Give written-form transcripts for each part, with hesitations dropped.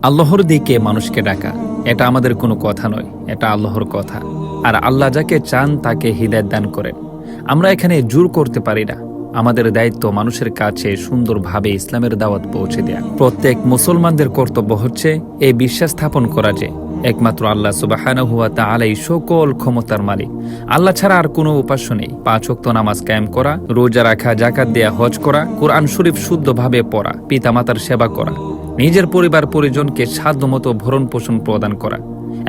আল্লাহর দিকে মানুষকে ডাকা এটা আমাদের কোনো কথা নয়, এটা আল্লাহর কথা। আর আল্লাহ যাকে চান তাকে হিদায়াত দান করেন। আমরা এখানে জোর করতে পারি না। আমাদের দায়িত্ব মানুষের কাছে সুন্দরভাবে ইসলামের দাওয়াত পৌঁছে দেয়া। প্রত্যেক মুসলমানদের কর্তব্য হচ্ছে এই বিশ্বাস স্থাপন করা যে একমাত্র আল্লাহ সুবহানাহু ওয়া তাআলাই সকল ক্ষমতার মালিক। আল্লাহ ছাড়া আর কোনো উপাস্য নেই। 5 ওয়াক্ত নামাজ কায়েম করা, রোজা রাখা, যাকাত দেয়া, হজ করা, কোরআন শরীফ শুদ্ধভাবে পড়া, পিতামাতার সেবা করা, নিজের পরিবার পরিজনকে সাধ্যমতো ভরণ পোষণ প্রদান করা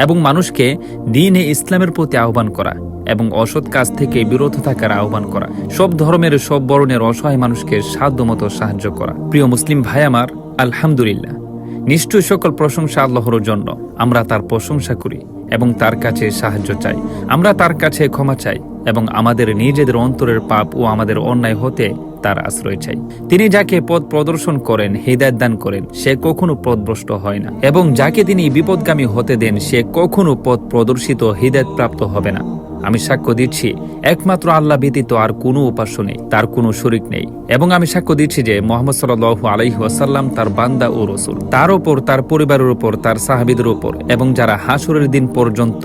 এবং মানুষকে দ্বীনে ইসলামের প্রতি আহ্বান করা এবং অসৎ কাজ থেকে বিরত থাকার আহ্বান করা, সব ধর্মের সব বর্ণের অসহায় মানুষকে সাধ্যমতো সাহায্য করা। প্রিয় মুসলিম ভাই আমার, আলহামদুলিল্লাহ, নিশ্চয়ই সকল প্রশংসা আল্লাহর জন্য। আমরা তার প্রশংসা করি এবং তার কাছে সাহায্য চাই। আমরা তার কাছে ক্ষমা চাই এবং আমাদের নিজেদের অন্তরের পাপ ও আমাদের অন্যায় হতে তার আশ্রয় চাই। তিনি যাকে পথ প্রদর্শন করেন, হিদায়াত দান করেন, সে কখনো পথভ্রষ্ট হয় না, এবং যাকে তিনি বিপদগামী হতে দেন সে কখনো পথ প্রদর্শিত হিদায়াত প্রাপ্ত হবে না। আমি সাক্ষ্য দিচ্ছি একমাত্র আল্লাহ ব্যতীত আর কোনো উপাস্য নেই, তার কোনো শরীক নেই, এবং আমি সাক্ষ্য দিচ্ছি যে মুহাম্মদ সাল্লাল্লাহু আলাইহি ওয়াসাল্লাম তার বান্দা ও রাসূল। তার উপর, তার পরিবারের উপর, তার সাহাবীদের উপর এবং যারা হাসরের দিন পর্যন্ত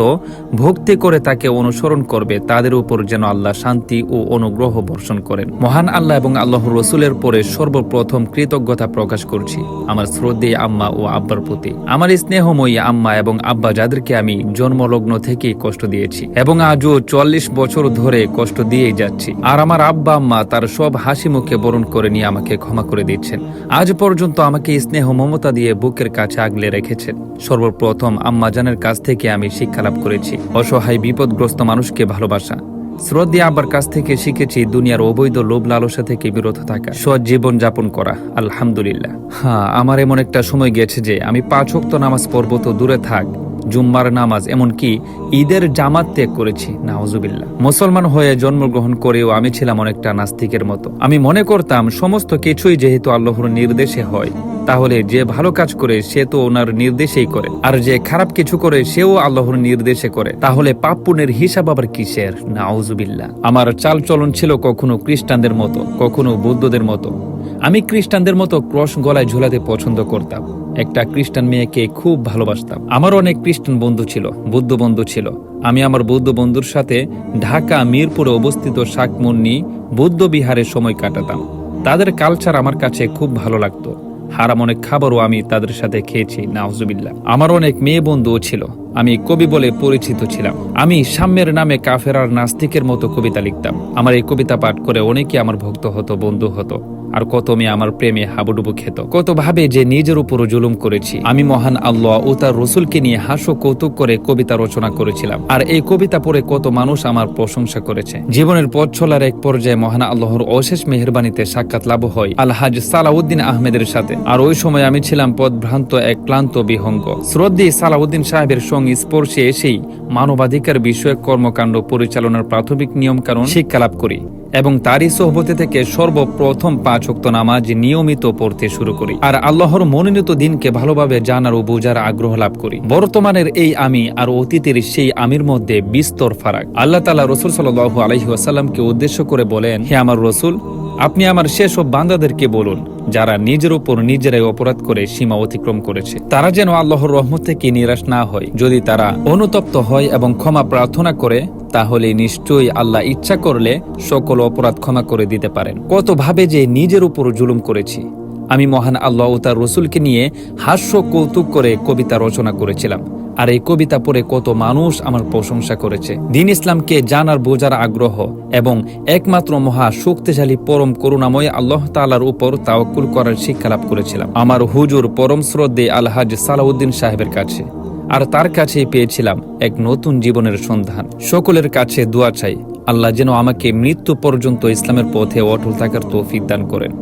ভক্তি করে তাকে অনুসরণ করবে তাদের উপর যেন আল্লাহ শান্তি ও অনুগ্রহ বর্ষণ করেন। মহান আল্লাহ এবং আল্লাহর রাসূলের পরে সর্বপ্রথম কৃতজ্ঞতা প্রকাশ করছি আমার শ্রদ্ধেয় আম্মা ও আব্বার প্রতি। আমার স্নেহময়ী আম্মা এবং আব্বা যাদেরকে আমি জন্মলগ্ন থেকেই কষ্ট দিয়েছি এবং আজও 40 বছর ধরে কষ্ট দিয়েই যাচ্ছি। আর আমার আব্বা আম্মা তার সব হাসি মুখে বরণ করে নিয়ে আমাকে ক্ষমা করে দিচ্ছেন। আজ পর্যন্ত আমাকে স্নেহ মমতা দিয়ে বুকের কাছে আগলে রেখেছেন। সর্বপ্রথম আম্মা জানের কাছ থেকে আমি শিক্ষা লাভ করেছি অসহায় বিপদগ্রস্ত মানুষকে ভালোবাসা। শ্রদ্ধা আব্বার কাছ থেকে শিখেছি দুনিয়ার অবৈধ লোভ লালসা থেকে বিরত থাকা, সৎ জীবন যাপন করা। আলহামদুলিল্লাহ, আমার এমন একটা সময় গেছে যে আমি 5 ওয়াক্ত নামাজ পড়ব তো দূরে থাক, জুম্মার নামাজ এমনকি ঈদের জামাত ত্যাগ করেছি। নাউজুবিল্লাহ। মুসলমান হয়ে জন্মগ্রহণ করেও আমি ছিলাম অনেকটা নাস্তিকের মতো। আমি মনে করতাম সমস্ত কিছুই যেহেতু আল্লাহর নির্দেশে হয়, তাহলে যে ভালো কাজ করে সে তো ওনার নির্দেশেই করে, আর যে খারাপ কিছু করে সেও আল্লাহর নির্দেশে করে, তাহলে পাপ পুণ্যের হিসাব আবার কিসের? নাউজুবিল্লাহ। আমার চাল চলন ছিল কখনো খ্রিস্টানদের মতো, কখনো বৌদ্ধদের মতো। আমি খ্রিস্টানদের মতো ক্রস গলায় ঝুলাতে পছন্দ করতাম। একটা খ্রিস্টান মেয়েকে খুব ভালোবাসতাম। আমার অনেক খ্রিস্টান বন্ধু ছিল, বৌদ্ধ বন্ধু ছিল। আমি আমার বৌদ্ধ বন্ধুর সাথে ঢাকা মিরপুরে অবস্থিত শাকমুন্নি বৌদ্ধ বিহারে সময় কাটাতাম। তাদের কালচার আমার কাছে খুব ভালো লাগতো। হারাম অনেক খাবারও আমি তাদের সাথে খেয়েছি। নাউজুবিল্লাহ। আমার অনেক মেয়ে বন্ধুও ছিল। আমি কবি বলে পরিচিত ছিলাম। আমি সাম্যের নামে কাফের আর নাস্তিকের মতো কবিতা লিখতাম। আমার এই কবিতা পাঠ করে অনেকে আমার ভক্ত হতো, বন্ধু হতো, আর কত মেয়ে আমার প্রেমে হাবুডুবু খেত। কত ভাবে যে নিজের উপর জুলুম করেছি। আমি মহান আল্লাহ ও তার রসুলকে নিয়ে হাস্য কৌতুক করে কবিতা রচনা করেছিলাম, আর এই কবিতা পড়ে কত মানুষ আমার প্রশংসা করেছে। জীবনের পথ চলার এক পর্যায়ে মহান আল্লাহর অশেষ মেহেরবানিতে সাক্ষাৎ লাভ হয় আলহাজ সালাউদ্দিন আহমেদের সাথে। আর ওই সময় আমি ছিলাম পথভ্রান্ত এক ক্লান্ত বিহঙ্গ। শ্রদ্ধেয় সালাউদ্দিন সাহেবের সঙ্গে স্পর্শে এসেই মানবাধিকার বিষয়ক কর্মকাণ্ড পরিচালনার প্রাথমিক নিয়ম কানুন শিক্ষা লাভ করি এবং তারই সোহবতে থেকে সর্বপ্রথম 5 ওয়াক্ত নামাজ নিয়মিত পড়তে শুরু করি, আর আল্লাহর মনোনীত দিনকে ভালোভাবে জানার ও বোঝার আগ্রহ লাভ করি। বর্তমানের এই আমি আর অতীতের সেই আমির মধ্যে বিস্তর ফারাক। আল্লাহ তাআলা রাসূল সাল্লাল্লাহু আলাইহি ওয়াসাল্লামকে উদ্দেশ্য করে বলেন, হে আমার রাসূল, আপনি আমার সেসব বান্দাদেরকে বলুন যারা নিজের উপর নিজেরাই অপরাধ করে সীমা অতিক্রম করেছে, তারা যেন আল্লাহর রহমত থেকে নিরাশ না হয়। যদি তারা অনুতপ্ত হয় এবং ক্ষমা প্রার্থনা করে, তাহলে নিশ্চয়ই আল্লাহ ইচ্ছা করলে সকল অপরাধ ক্ষমা করে দিতে পারেন। কত ভাবে যে নিজের উপর জুলুম করেছি। আমি মহান আল্লাহ ও তার রসুলকে নিয়ে হাস্য কৌতুক করে কবিতা রচনা করেছিলাম, আর এই কবিতা পড়ে কত মানুষ আমার প্রশংসা করেছে। দ্বীন ইসলামকে জানার বোঝার আগ্রহ এবং একমাত্র মহা শক্তিশালী পরম করুণাময় আল্লাহ তাআলার উপর তাওয়াক্কুল করার শিক্ষা লাভ করেছিলাম আমার হুজুর পরম শ্রদ্ধেয় আলহাজ সালাউদ্দিন সাহেবের কাছে, আর তার কাছেই পেয়েছিলাম এক নতুন জীবনের সন্ধান। সকলের কাছে দোয়া চাই, আল্লাহ যেন আমাকে মৃত্যু পর্যন্ত ইসলামের পথে অটল থাকার তৌফিক দান করেন।